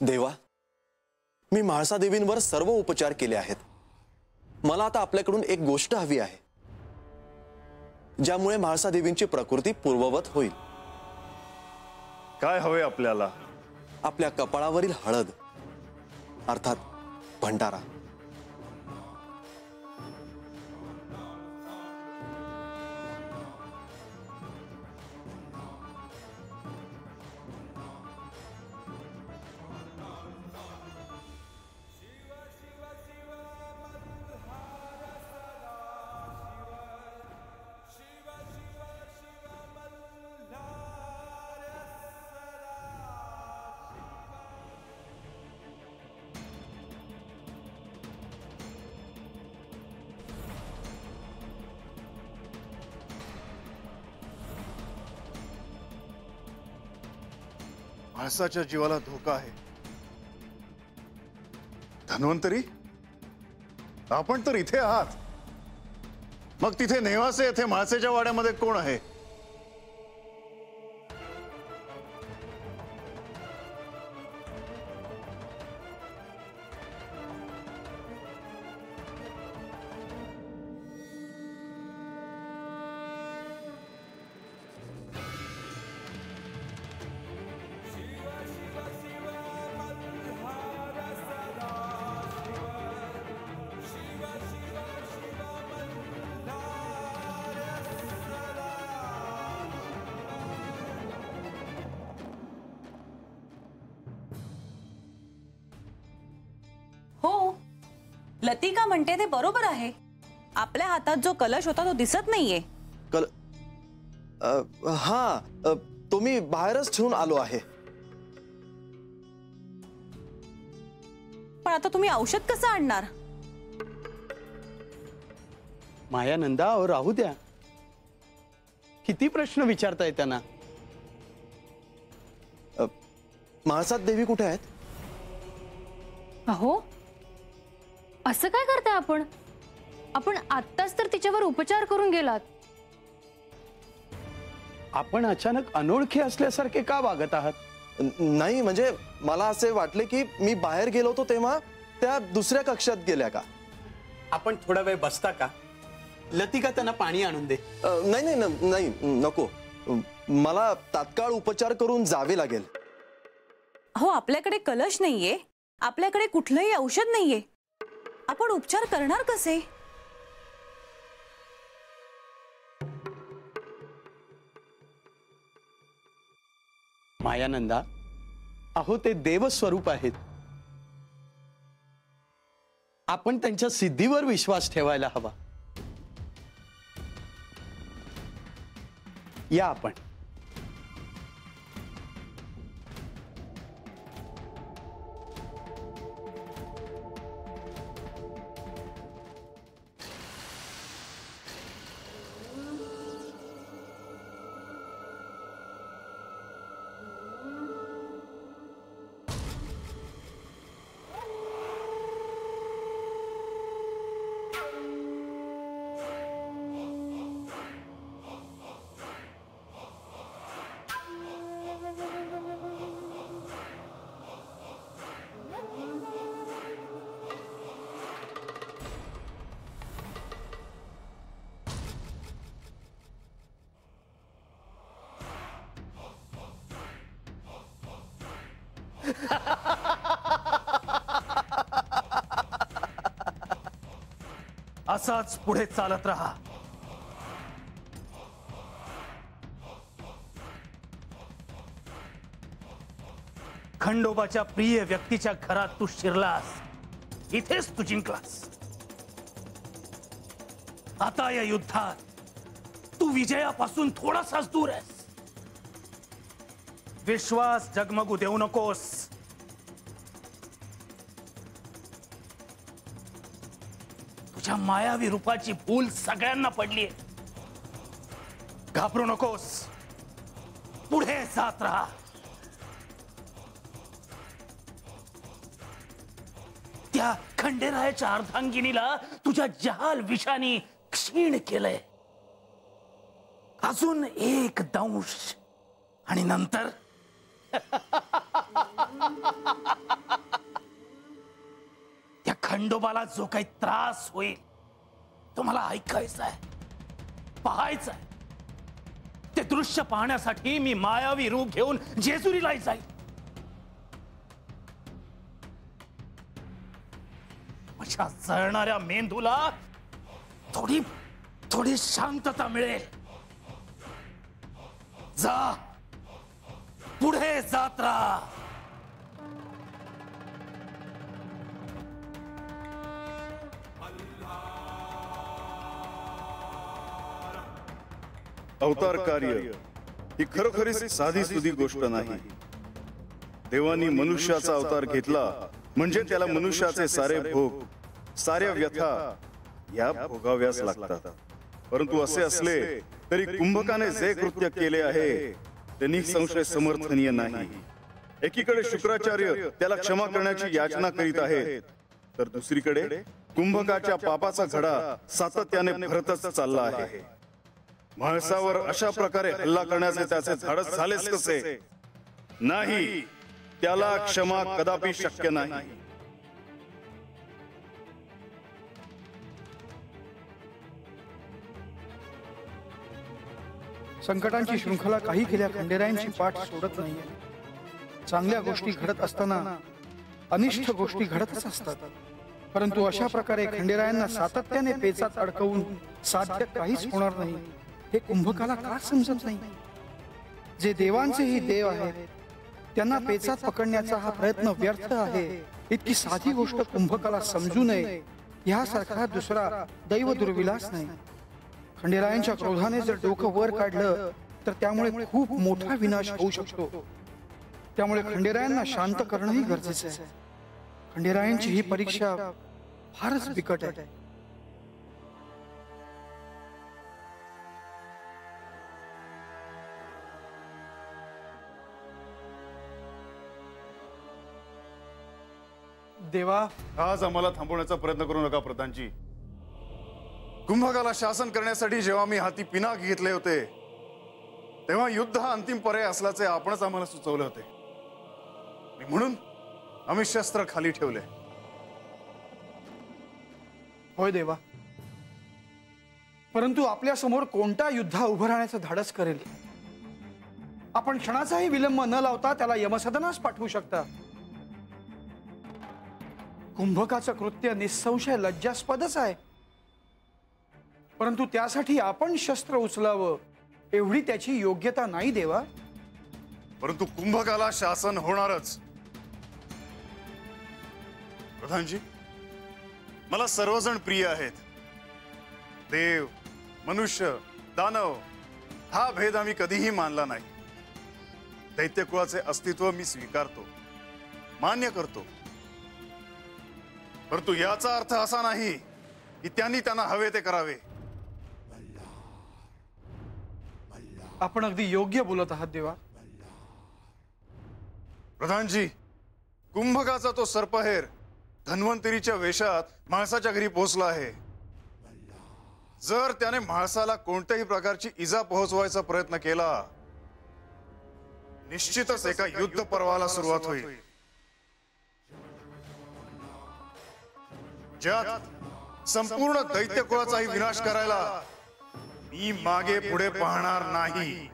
देवा, मी म्हाळसा देवींवर सर्व उपचार केले आहेत। मला आता आपल्याकडून एक गोष्ट हवी आहे, ज्यामुळे म्हाळसा देवींची प्रकृती पूर्ववत होईल। काय हवे आपल्याला? आपल्या कपाळावरील हळद, अर्थात भंडारा। माणसाच्या जीवाला धोका आहे। धन्वंतरी, आपण तर इथे आहात, मग तिथे नेवासे येथे माळसेच्या वाड्यामध्ये कोण आहे? लतिका म्हणते ते बरोबर आहे। आपल्या हातात जो कलश होता तो दिसत नाहीये। हा, तो मी बाहेरच ठेवून आलो आहे। पण आता तुम्ही औषध कसं आणणार? मायानंदा, राहू द्या, किती प्रश्न विचारताय त्यांना। म्हाळसात देवी कुठे आहेत? अहो, असं काय करताय आपण? आपण आत्ताच तर तिच्यावर उपचार करून गेलात। आपण अचानक अनोळखी असल्यासारखे का वागत आहात? नाही, म्हणजे मला असे वाटले की मी बाहेर गेलो होतो तेव्हा त्या दुसऱ्या कक्षात गेल्या का। आपण थोडा वेळ बसता का? लतिका, त्यांना पाणी आणून दे। नाही नाही नाही, नको, मला तात्काळ उपचार करून जावे लागेल। हो, आपल्याकडे कलश नाहीये, आपल्याकडे कुठलंही औषध नाहीये, आपण उपचार करणार कसे? मायानंदा, अहो ते देवस्वरूप आहेत। आपण त्यांच्या सिद्धीवर विश्वास ठेवायला हवा। या आपण। असाच पुढे चालत रहा। खंडोबाच्या प्रिय व्यक्तीच्या घरात तू शिरलास, इथेच तू जिंकलास। आता या युद्धात तू विजयापासून थोडासाच दूर आहेस। विश्वास जगमगू देऊ नकोस। तुझ्या मायावी रूपाची भूल सगळ्यांना पडलीये। घाबरू नकोस, पुढे जात राहा। त्या खंडेरायाच्या अर्धांगिनीला तुझ्या जहाल विषाने क्षीण केलंय। अजून एक दंश आणि नंतर खंडोबाला जो काही त्रास होईल तो मला ऐकायचा आहे, पाहायचा आहे. ते दृश्य पाहण्यासाठी मी मायावी रूप घेऊन जेजुरीला जाईल. माझ्या जळणाऱ्या मेंदूला थोडी शांतता मिळेल. जा, पुढे जात राहा. अवतार कार्य ही खरोखरीच साधी सुधी गोष्ट नाही. देवानी मनुष्याचा अवतार घेतला म्हणजे त्याला मनुष्याचे सारे भोग, साऱ्या व्यथा या भोगाव्यास लागतात. परंतु असे असले तरी कुंभकाने जे कृत्य केले आहे ते निसंशय समर्थनीय नाही. एकीकडे शुक्राचार्य त्याला क्षमा करण्याची याचना करीत आहेत, तर दुसरीकडे कुंभकाच्या पापाचा घडा सातत्याने भरतच चालला आहे. म्हाळसावर अशा प्रकारे हल्ला करण्याचे त्याचे धाडस झालेच कसे? नाही, त्याला क्षमा कदापि शक्य नाही. संकटांची शृंखला काही केल्या खंडेरायांची पाठ सोडत नाहीये. चांगल्या गोष्टी घडत असताना अनिष्ट गोष्टी घडतच असतात. परंतु अशा प्रकारे खंडेरायांना सातत्याने पेचात अडकवून साध्य काहीच होणार नाही हे कुंभकाला का समजत नाही? जे देवांचेही देव आहेत त्यांना पेचात पकडण्याचा हा प्रयत्न व्यर्थ आहे. इतकी साधी गोष्ट कुंभकाला समजू नये यासारखा दुसरा दैव दुर्विलास नाही. खंडेरायांच्या क्रोधाने जर डोकं वर काढलं तर त्यामुळे खूप मोठा विनाश होऊ शकतो. त्यामुळे खंडेरायांना शांत करणंही गरजेचं आहे. खंडेरायांची ही परीक्षा फारच बिकट आहे. देवा, आज आम्हाला थांबवण्याचा प्रयत्न करू नका प्रधानजी. कुंभकाला शासन करण्यासाठी जेव्हा मी हाती पिनाक घेतले होते तेव्हा युद्ध हा अंतिम पर्याय असल्याचे आपणच आम्हाला सुचवले होते. म्हणून आम्ही शस्त्र खाली ठेवले. होय देवा, परंतु आपल्या समोर कोणता युद्ध उभं राहण्याचं धाडस करेल? आपण क्षणाचाही विलंब न लावता त्याला यमसदनास पाठवू शकता. कुंभकाचं कृत्य निसंशय लज्जास्पदच आहे, परंतु त्यासाठी आपण शस्त्र उचलावं एवढी त्याची योग्यता नाही देवा. परंतु कुंभकाला शासन होणारच. प्रधानजी, मला सर्वजण प्रिय आहेत. देव, मनुष्य, दानव हा भेद आम्ही कधीही मानला नाही. दैत्यकुळाचे अस्तित्व मी स्वीकारतो, मान्य करतो. परंतु याचा अर्थ असा नाही की त्यांना हवे ते करावे. आपण अगदी योग्य बोलत आहात देवा. प्रधानजी, कुंभकाचा तो सर्पहेर धन्वंतरीच्या वेशात म्हाळसाच्या घरी पोहोचला आहे. जर त्याने म्हाळसाला कोणत्याही प्रकारची इजा पोहोचवायचा प्रयत्न केला निश्चितच एका युद्ध पर्वाला सुरुवात होईल, ज्यात संपूर्ण दैत्यकुळाचाही विनाश करायला मी मागे पुढे पाहणार नाही.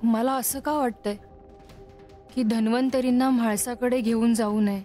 मला असं का वाटतंय की धन्वंतरींना म्हाळसाकडे घेऊन जाऊ नये?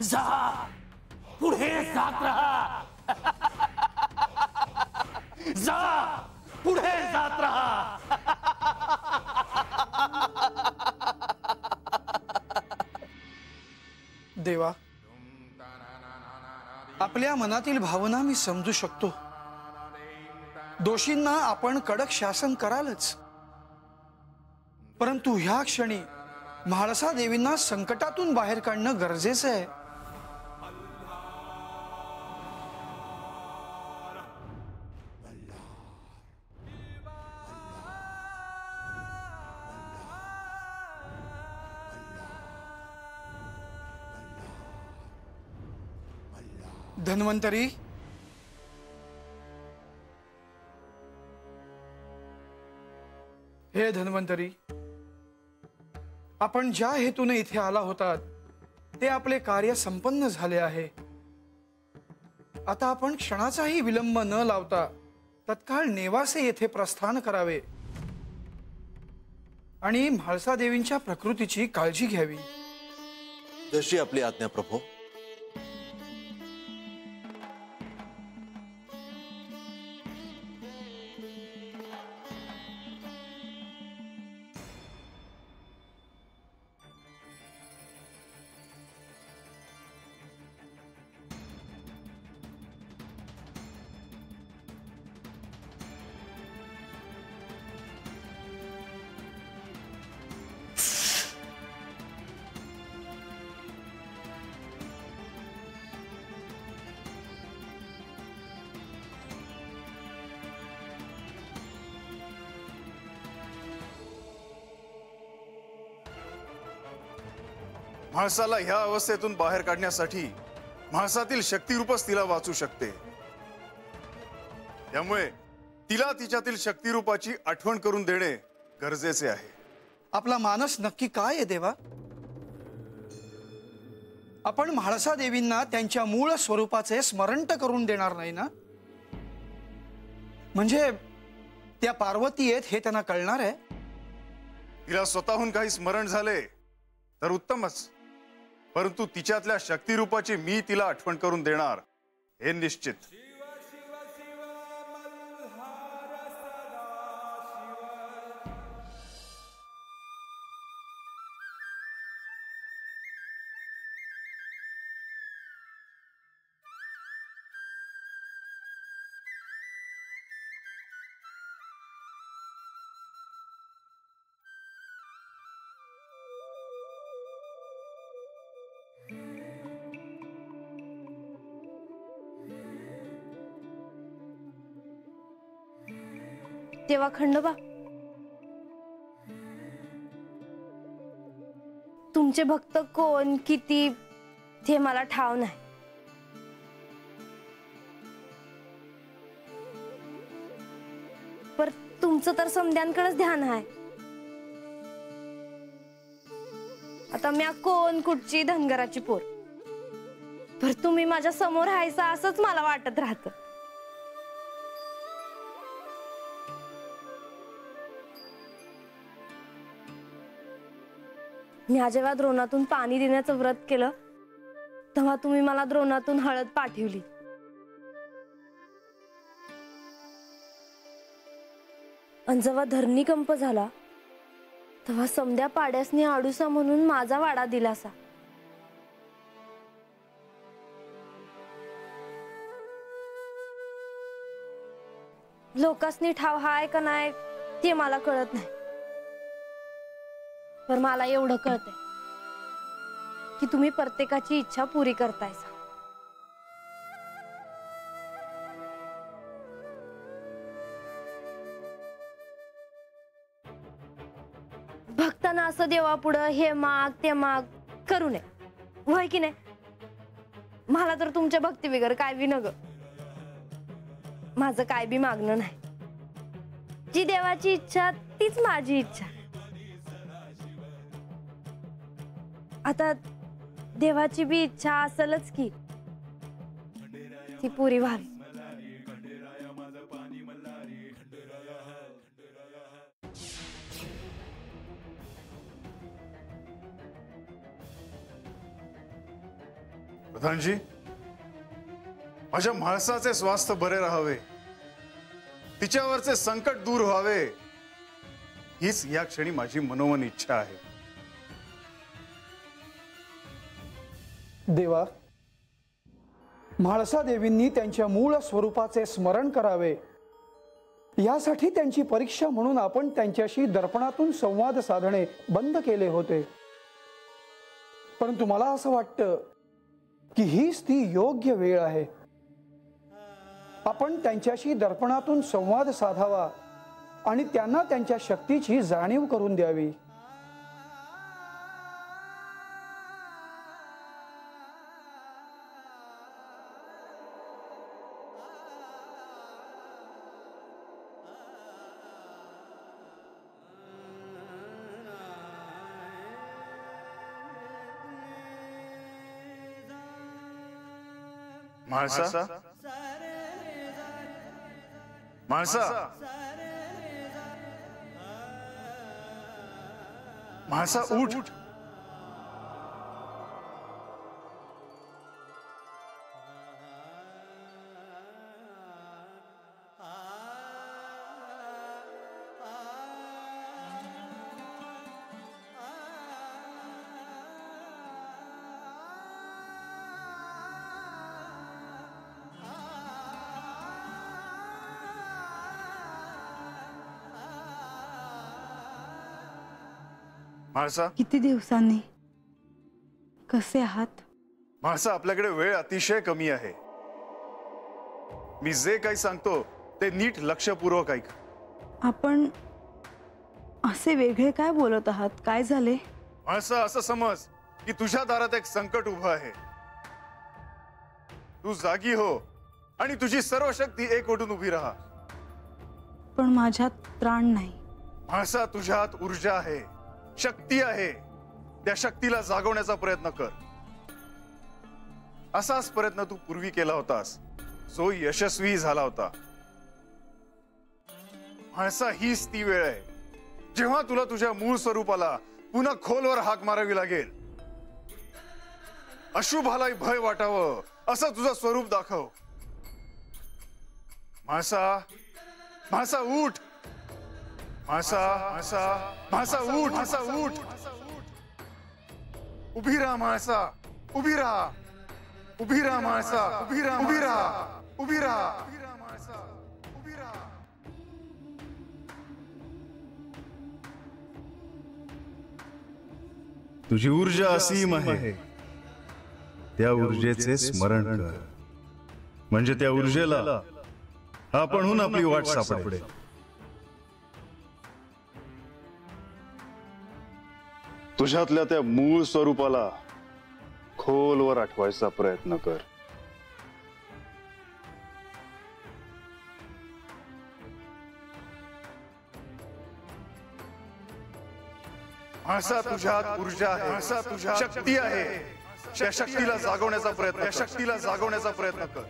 जा, पुढे जात राहा. जा, पुढे जात राहा. देवा, आपल्या मनातील भावना मी समजू शकतो. दोषींना आपण कडक शासन करालच, परंतु ह्या क्षणी म्हाळसा देवींना संकटातून बाहेर काढणं गरजेचं आहे. धन्वंतरी, हे धन्वंतरी, आपण ज्या हेतूने इथे आला होतात ते आपले कार्य संपन्न झाले आहे. आता आपण क्षणाचाही विलंब न लावता तत्काळ नेवासे येथे प्रस्थान करावे आणि म्हाळसा देवींच्या प्रकृतीची काळजी घ्यावी. जशी आपली आज्ञा प्रभो. म्हाळसाला ह्या अवस्थेतून बाहेर काढण्यासाठी म्हाळसातील शक्तिरूपच तिला वाचू शकते. त्यामुळे तिला तिच्यातील शक्तिरूपाची आठवण करून देणे गरजेचे आहे. आपला मानस नक्की काय आहे देवा? आपण म्हाळसा देवींना त्यांच्या मूळ स्वरूपाचे स्मरण करून देणार नाही ना? म्हणजे त्या पार्वती आहेत हे त्यांना कळणार आहे? तिला स्वतःहून काही स्मरण झाले तर उत्तमच, परंतु तिच्यातल्या शक्तिरूपाची मी तिला आठवण करून देणार हे निश्चित. तेव्हा खंडोबा, तुमचे भक्त कोण किती ते मला ठाव नाही, पर तुमचं तर समध्यांकडेच ध्यान आहे. आता म्या कोण कुठची धनगराची पोर, पर तुम्ही माझ्या समोर हायसा असंच मला वाटत राहतं. मी जेव्हा द्रोणातून पाणी देण्याचं व्रत केलं तेव्हा तुम्ही मला द्रोणातून हळद पाठवली. आणि जेव्हा धरणीकंप झाला तेव्हा समध्या पाड्यासनी आडूसा म्हणून माझा वाडा दिलासा. लोकांसनी ठाव हाय का नाही ते मला कळत नाही, पर मला एवढं कळतंय की तुम्ही प्रत्येकाची इच्छा पुरी करतायसा. भक्तांना असं देवापुढं हे माग ते माग करू नये, होय की नाही? मला तर तुमच्या भक्ती बिगर काय बी नग, माझं काय बी मागणं नाही. जी देवाची इच्छा तीच माझी इच्छा. आता देवाची बी इच्छा असेलच की ती पुरी व्हावी. प्रधानजी, माझ्या म्हाळसाचे स्वास्थ्य बरे राहावे, तिच्यावरचे संकट दूर व्हावे, हीच या क्षणी माझी मनोमन इच्छा आहे. देवा, म्हाळसा देवींनी त्यांच्या मूळ स्वरूपाचे स्मरण करावे यासाठी त्यांची परीक्षा म्हणून आपण त्यांच्याशी दर्पणातून संवाद साधणे बंद केले होते. परंतु मला असं वाटतं की हीच ती योग्य वेळ आहे. आपण त्यांच्याशी दर्पणातून संवाद साधावा आणि त्यांना त्यांच्या शक्तीची जाणीव करून द्यावी. म्हाळसा, म्हाळसा, म्हाळसा, उठ. म्हाळसा, किती दिवसांनी? कसे आहात? म्हाळसा, आपल्याकडे वेळ अतिशय कमी आहे. मी जे काही सांगतो ते नीट लक्षपूर्वक ऐक. आपण असे वेगळे काय बोलत आहात? काय झाले? म्हाळसा, असं समज की तुझ्या दारात एक संकट उभं आहे. तू जागी हो आणि तुझी सर्व शक्ती एकवटून उभी राहा. पण माझ्यात त्राण नाही. म्हाळसा, तुझ्यात ऊर्जा आहे, शक्ती आहे. त्या शक्तीला जागवण्याचा प्रयत्न कर. असाच प्रयत्न तू पूर्वी केला होतास, जो यशस्वी झाला होता. म्हाळसा, हीच ती वेळ आहे जेव्हा तुला तुझ्या मूळ स्वरूपाला पुन्हा खोलवर हाक मारावी लागेल. अशुभाला भय वाटावं असं तुझं स्वरूप दाखव. म्हाळसा, म्हाळसा, उठ. म्हाळसा, म्हाळसा, म्हाळसा, उठ. म्हाळसा, उठ. उभी राहा म्हाळसा, उभी राहा. उभी राहा म्हाळसा, उभी राहा, उभी राहा, उभी राहा, उभी राहा म्हाळसा, उभी राहा. तुझी ऊर्जा असीम आहे. त्या ऊर्जेचे स्मरण कर, म्हणजे त्या ऊर्जेला आपणहून आपली वाट सापडेल. तुझ्यातल्या त्या मूळ स्वरूपाला खोलवर आठवायचा प्रयत्न कर. म्हाळसा, तुझ्यात ऊर्जा आहे, म्हाळसा, तुझ्यात शक्ती आहे. त्या शक्तीला जागवण्याचा प्रयत्न, त्या शक्तीला जागवण्याचा प्रयत्न कर.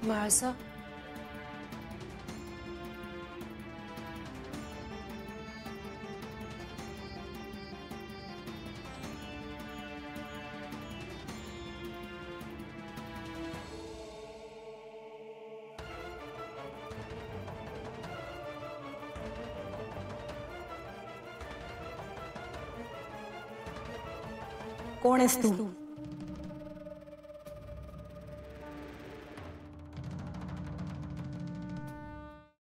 म्हाळसा, कोण आहेस तू?